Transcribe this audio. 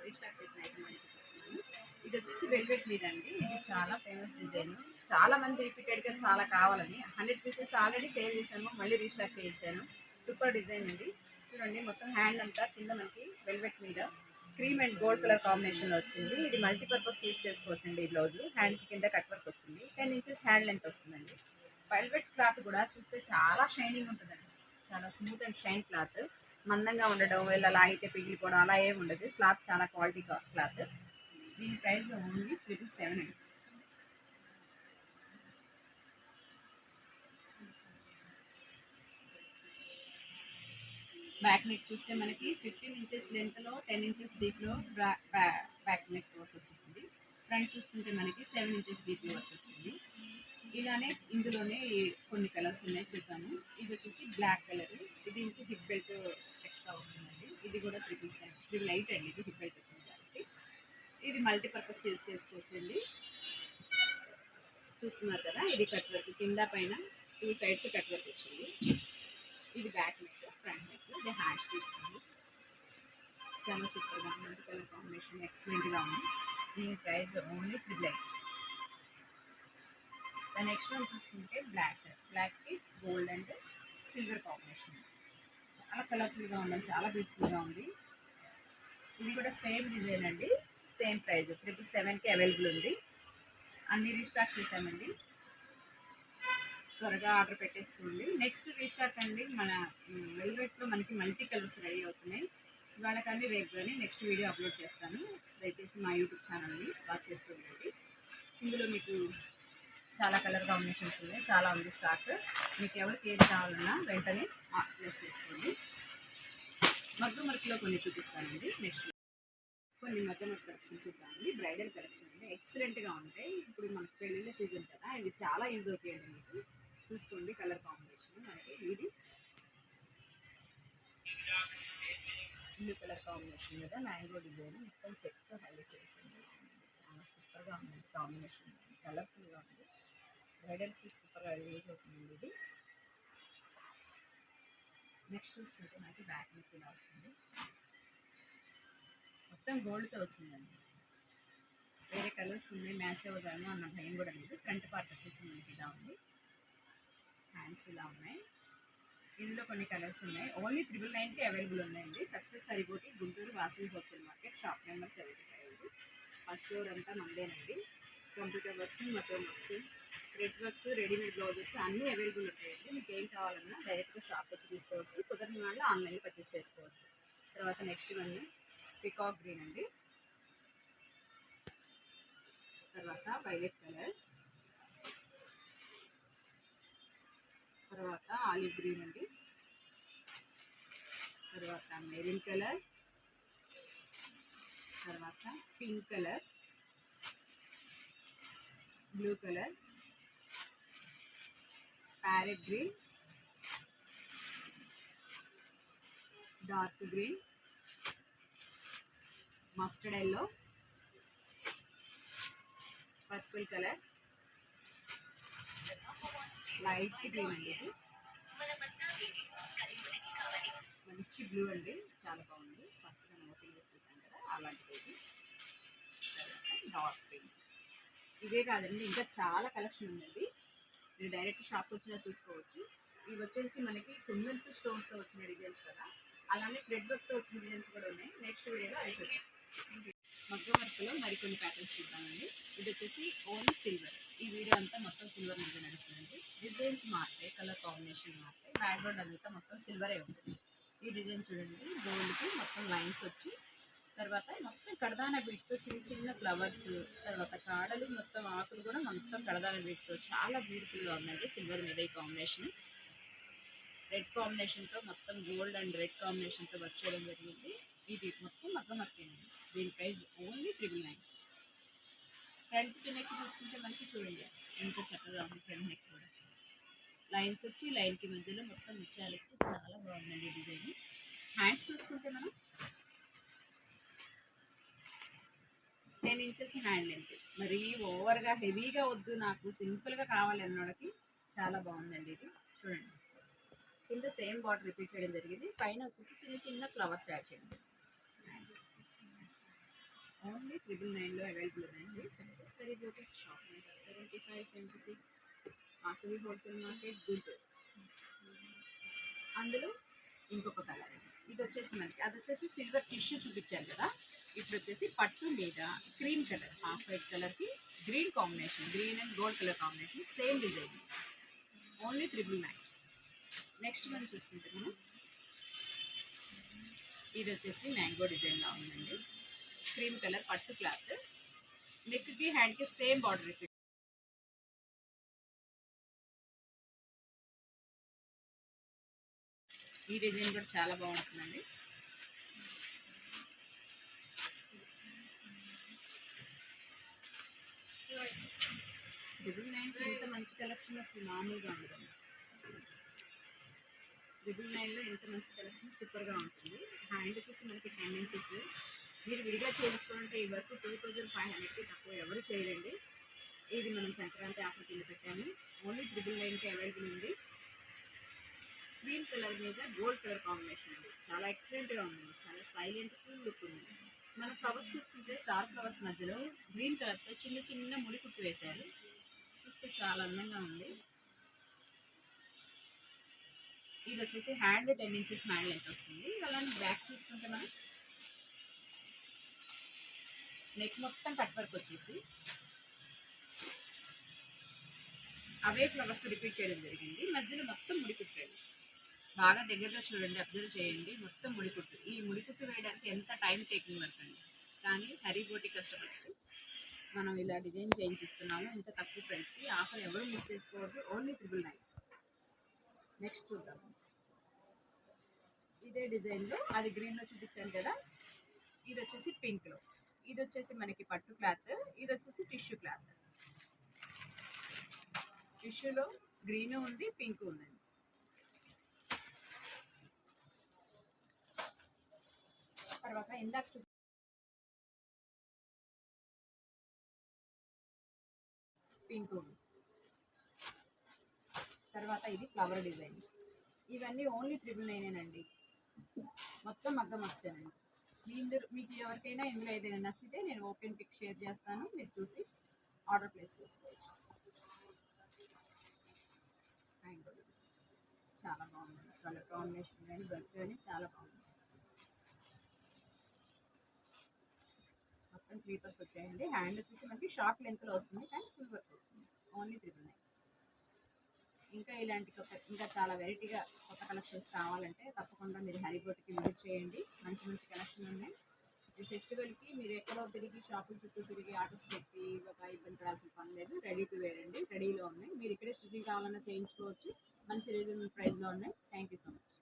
Restock చేసిన item అని చూపిస్తున్నాను. ఇది వచ్చేసి వెల్వెట్ మీద అండి. ఇది చాలా ఫేమస్ డిజైన్. చాలా మంది రిపీటెడ్గా చాలా కావాలని 100 పీసెస్ ఆల్రెడీ సేల్ చేశాను, మళ్ళీ రీస్టాక్ చేయించాను. సూపర్ డిజైన్ అండి. చూడండి మొత్తం హ్యాండ్ అంతా కింద మనకి వెల్వెట్ మీద క్రీమ్ అండ్ గోల్డ్ కలర్ కాంబినేషన్లో వచ్చింది. ఇది మల్టీపర్పస్ యూజ్ చేసుకోవచ్చండి. ఈ బ్లౌజ్ హ్యాండ్కి కింద కట్ వర్క్ వచ్చింది. 10 ఇంచెస్ హ్యాండ్ లెంత్ వస్తుందండి. వెల్వెట్ క్లాత్ కూడా చూస్తే చాలా షైనింగ్ ఉంటుందండి. చాలా స్మూత్ అండ్ షైన్ క్లాత్. మందంగా ఉండడం ఇలా లాగితే పిగిలిపోవడం అలా ఏమి ఉండదు. క్లాత్ చాలా క్వాలిటీ క్లాత్. దీని ప్రైస్ ఓన్లీ 777 అండి. బ్యాక్ నెక్ చూస్తే మనకి 15 ఇంచెస్ లెంత్లో 10 ఇంచెస్ డీప్లో బ్యాక్ నెక్ వర్క్ వచ్చేసింది. ఫ్రంట్ చూసుకుంటే మనకి 7 ఇంచెస్ డీప్లో వర్క్ వచ్చింది. ఇలానే ఇందులోనే కొన్ని కలర్స్ ఉన్నాయి, చూద్దాము. ఇది వచ్చేసి బ్లాక్ కలర్. ఇది ఇంటి హిప్ బెల్ట్ ఎక్స్ట్రా వస్తుందండి. ఇది కూడా 788 అండి. ఇది హిప్ బెల్ట్ వచ్చింది కాబట్టి ఇది మల్టీపర్పస్ యూజ్ చేసుకోవచ్చండి. చూస్తున్నారు కదా, ఇది కట్ వర్క్ కింద పైన 2 సైడ్స్ కట్ వర్క్ వచ్చింది. ఇది బ్యాక్ నెక్, ఫ్రంట్ నెక్. ఇది హ్యాండ్స్ చూస్తుంది. చాలా సూపర్గా ఉంది. కలర్ కాంబినేషన్ ఎక్సలెంట్గా ఉంది. దీని price only 888. The next one చూసుకుంటే బ్లాక్కి గోల్డ్ అండ్ సిల్వర్ కాంబినేషన్. చాలా కలర్ఫుల్గా ఉంది, చాలా బ్యూటిఫుల్గా ఉంది. ఇది కూడా సేమ్ డిజైన్ అండి. సేమ్ ప్రైస్ 777కి అవైలబుల్ ఉంది. అన్ని రీస్టాక్ చేసామండి. త్వరగా ఆర్డర్ పెట్టేసుకోండి. నెక్స్ట్ రీస్టాక్ అండి. మన వెల్వెట్లో మనకి మల్టీ కలర్స్ రెడీ అవుతున్నాయి. ఇవాళ కానీ రేపు కానీ నెక్స్ట్ వీడియో అప్లోడ్ చేస్తాను. దయచేసి మా యూట్యూబ్ ఛానల్ని వాచ్ చేస్తూ ఉండండి. ఇందులో మీకు చాలా కలర్ కాంబినేషన్స్ ఉన్నాయి, చాలా ఉంది స్టాక్. మీకు ఎవరికి ఏది కావాలన్నా వెంటనే ప్లేస్ చేసుకోండి. మగ్గం వర్క్లో కొన్ని చూపిస్తానండి. నెక్స్ట్ కొన్ని మగ్గం వర్క్ కలెక్షన్ చూద్దామండి. బ్రైడల్ కలెక్షన్ అండి. ఎక్సలెంట్గా ఉంటాయి. ఇప్పుడు మనకు పెళ్ళిళ్ళ సీజన్ కదా, ఇవి చాలా యూజ్ అవుతాయండి. మీకు చూసుకోండి కలర్ కాంబినేషన్. మనకి ఇది బ్లూ కలర్ కాంబినేషన్ మీద మ్యాంగో డిజైన్ మొత్తం చెక్స్తో హైలైట్ చేసింది. చాలా సూపర్గా ఉంది కాంబినేషన్, కలర్ఫుల్గా ఉంది. బ్రైడల్స్కి సూపర్గా యూజ్ అవుతుందండి ఇది. నెక్స్ట్ చూసుకుంటే మనకి బ్యాక్ నెక్ ఇలా వచ్చింది. మొత్తం గోల్డ్తో వచ్చిందండి. వేరే కలర్స్ ఉన్నాయి, మ్యాచ్ అవ్వదాము అన్న భయం కూడా లేదు. ఫ్రంట్ పార్ట్ వచ్చేసి మనకి ఇలా ఉంది. హ్యాండ్స్ ఇలా ఉన్నాయి. ఇందులో కొన్ని కలర్స్ ఉన్నాయి. ఓన్లీ 999కి అవైలబుల్ ఉన్నాయండి. సక్సెస్ సరిపోటి Guntur Vasavi wholesale market, shop number 75. First floor అంతా మందేనండి. కంప్యూటర్ వర్క్స్, మొత్తం works, thread works, readymade blouses అన్నీ అవైలబుల్ ఉంటాయండి. మీకు ఏం కావాలన్నా డైరెక్ట్గా షాప్ వచ్చి తీసుకోవచ్చు. కుదరని వాళ్ళు ఆన్లైన్లో పర్చేస్ చేసుకోవచ్చు. తర్వాత నెక్స్ట్ వన్ పికాక్ గ్రీన్ అండి. తర్వాత వైలెట్ కలర్, తర్వాత ఆలివ్ గ్రీన్ అండి, తర్వాత మెరూన్ కలర్, తర్వాత pink colour, blue colour, parrot green, dark green, mustard yellow, purple colour, light green అండి. ఇది మంచి బ్లూ అండి, చాలా బాగుంది. ఫస్ట్ మనం ఓపెన్ చేసి చూసాం కదా, అలాంటిది. Dark green. ఇవే కాదండి, ఇంకా చాలా కలెక్షన్ ఉందండి. మీరు డైరెక్ట్ షాప్ వచ్చినా చూసుకోవచ్చు. ఇవి వచ్చేసి మనకి కుందన్స్ స్టోన్స్తో వచ్చిన డిజైన్స్ కదా, అలానే థ్రెడ్ వర్క్తో వచ్చిన డిజైన్స్ కూడా ఉన్నాయి. నెక్స్ట్ వీడియోలో అవి చూద్దాం. మగ్గం వర్క్లో మరికొన్ని ప్యాటర్న్స్ చూద్దామండి. ఇది వచ్చేసి ఓన్లీ సిల్వర్. ఈ వీడియో అంతా మొత్తం సిల్వర్ మీద నడుస్తుందండి. డిజైన్స్ మారుతాయి, కలర్ కాంబినేషన్ మారుతాయి. బ్యాక్గ్రౌండ్ అంతా మొత్తం సిల్వరే ఉంటుంది. ఈ డిజైన్ చూడండి, గోల్డ్కి మొత్తం లైన్స్ వచ్చి, తర్వాత మొత్తం కడదాన బీడ్స్తో చిన్న చిన్న ఫ్లవర్స్, తర్వాత కాడలు, మొత్తం ఆకులు కూడా మొత్తం కడదాన బీడ్స్తో చాలా బ్యూటిఫుల్గా ఉందండి. సిల్వర్ మీద ఈ కాంబినేషన్, రెడ్ కాంబినేషన్తో మొత్తం గోల్డ్ అండ్ రెడ్ కాంబినేషన్తో వర్క్ చేయడం జరిగింది. ఇది మొత్తం మగ్గం వర్కేనండి. దీని ప్రైస్ ఓన్లీ 999. ఫ్రంట్ నెక్ చూసుకుంటే మనకి చూడండి ఎంత చక్కగా ఉంది. ఫ్రంట్ నెక్ కూడా లైన్స్ వచ్చి, లైన్కి మధ్యలో మొత్తం ముత్యాలు వచ్చి చాలా బాగుందండి డిజైన్. హ్యాండ్స్ చూసుకుంటే మనం 10 ఇంచెస్ హ్యాండ్ లెంత్. మరీ ఓవర్గా హెవీగా వద్దు, నాకు సింపుల్గా కావాలి అన్నోళ్ళకి చాలా బాగుందండి ఇది. చూడండి కింద సేమ్ బార్డర్ రిపీట్ చేయడం జరిగింది. పైన వచ్చేసి చిన్న చిన్న ఫ్లవర్స్ యాడ్ చేయండి. 999లో అవైలబుల్ ఉందండి. Success very good shop number 7576 Vasavi wholesale market Guntur. అందులో ఇంకొక కలర్ అండి. ఇది వచ్చేసి మనకి అది వచ్చేసి సిల్వర్ టిష్యూ చూపించాను కదా, ఇప్పుడు వచ్చేసి పట్టు మీద క్రీమ్ కలర్ హాఫ్ వైట్ కలర్కి green combination, green and gold colour combination, same design, only 999. Next మనం చూసుకుంటే మనం ఇది వచ్చేసి మ్యాంగో డిజైన్లో ఉందండి. క్రీమ్ కలర్ పట్టు క్లాత్, నెక్కి హ్యాండ్కి సేమ్ బార్డర్ రిపీట్. ఈ డిజైన్ కూడా చాలా బాగుంటుందండి. ట్రిపుల్ నైన్కి ఇంత మంచి కలెక్షన్ అసలు మామూలుగా ఉండదు. 999లో ఇంత మంచి కలెక్షన్ సూపర్గా ఉంటుంది. హ్యాండ్ వచ్చేసి మనకి 10 ఇంచెస్. మీరు విడిగా చేయించుకోవాలంటే ఈ వరకు 2500కి తక్కువ ఎవరు చేయరండి. ఇది మనం సంక్రాంతి ఆఫర్ కింద పెట్టాము. ఓన్లీ 999కి అవైలబుల్ ఉంది. క్రీమ్ కలర్ మీద గోల్డ్ కలర్ కాంబినేషన్ అండి. చాలా ఎక్సలెంట్గా ఉంది, చాలా సైలెంట్ ఫుల్ లుక్ ఉంది. మన ఫ్లవర్స్ చూసుకుంటే స్టార్ ఫ్లవర్స్ మధ్యలో గ్రీన్ కలర్తో చిన్న చిన్న ముడి కుట్టు వేశారు. చూస్తే చాలా అందంగా ఉంది. ఇది వచ్చేసి హ్యాండ్ 10 ఇంచెస్ హ్యాండ్ లెంత్ వస్తుంది. అలానే బ్యాక్ చూసుకుంటే మనం నెక్ మొత్తం కట్ వర్క్ వచ్చేసి అవే ఫ్లవర్స్ రిపీట్ చేయడం జరిగింది. మధ్యలో మొత్తం ముడికుట్టాడు. బాగా దగ్గరగా చూడండి, అబ్జర్వ్ చేయండి, మొత్తం ముడికుట్టు. ఈ ముడికుట్టు వేయడానికి ఎంత టైం టేకింగ్ పడుతుంది, కానీ హరిబోటి కస్టమర్స్కి మనం ఇలా డిజైన్ చేయించిస్తున్నాము ఇంత తక్కువ ప్రైస్కి. ఆఫర్ ఎవరు మిస్ చేసుకోవద్దు, ఓన్లీ 999. నెక్స్ట్ చూద్దాం. ఇదే డిజైన్లో అది గ్రీన్లో చూపించాను కదా, ఇది వచ్చేసి పింక్లో. ఇది వచ్చేసి మనకి పట్టు క్లాత్, ఇది వచ్చేసి టిష్యూ క్లాత్. టిష్యూలో గ్రీన్ ఉంది, పింక్ ఉందండి. తర్వాత ఇందాక పింక్ ఉంది. తర్వాత ఇది ఫ్లవర్ డిజైన్. ఇవన్నీ ఓన్లీ 999 అండి. మొత్తం మగ్గం వస్తానండి. మీకు ఎవరికైనా ఇందులో ఏదైనా నచ్చితే నేను ఓపెన్ పిక్ షేర్ చేస్తాను, మీరు చూసి ఆర్డర్ ప్లేస్ చేసుకోవచ్చు. చాలా బాగుంది కలర్ కాంబినేషన్ కానీ వర్క్ కానీ చాలా బాగుంది. మొత్తం క్రీపర్స్ వచ్చాయండి. హ్యాండ్ వచ్చేసి మనకి షార్ట్ లెంత్లో వస్తుంది, కానీ ఫుల్ వర్క్ వస్తుంది. ఓన్లీ 999. ఇంకా ఇలాంటి ఇంకా చాలా వెరైటీగా కొత్త కలెక్షన్స్ కావాలంటే తప్పకుండా మీరు హరిబోటికి విజిట్ చేయండి. మంచి మంచి కలెక్షన్ ఉన్నాయి. ఈ ఫెస్టివల్కి మీరు ఎక్కడో తిరిగి షాపుల చుట్టూ తిరిగి ఆర్డర్స్ పెట్టి ఒక ఇబ్బంది పడాల్సిన పని లేదు. రెడీ టు వేర్ అండి, రెడీలో ఉన్నాయి. మీరు ఇక్కడే స్టిచ్చింగ్ కావాలన్నా చేయించుకోవచ్చు. మంచి రీజనబుల్ ప్రైస్లో ఉన్నాయి. Thank you so much.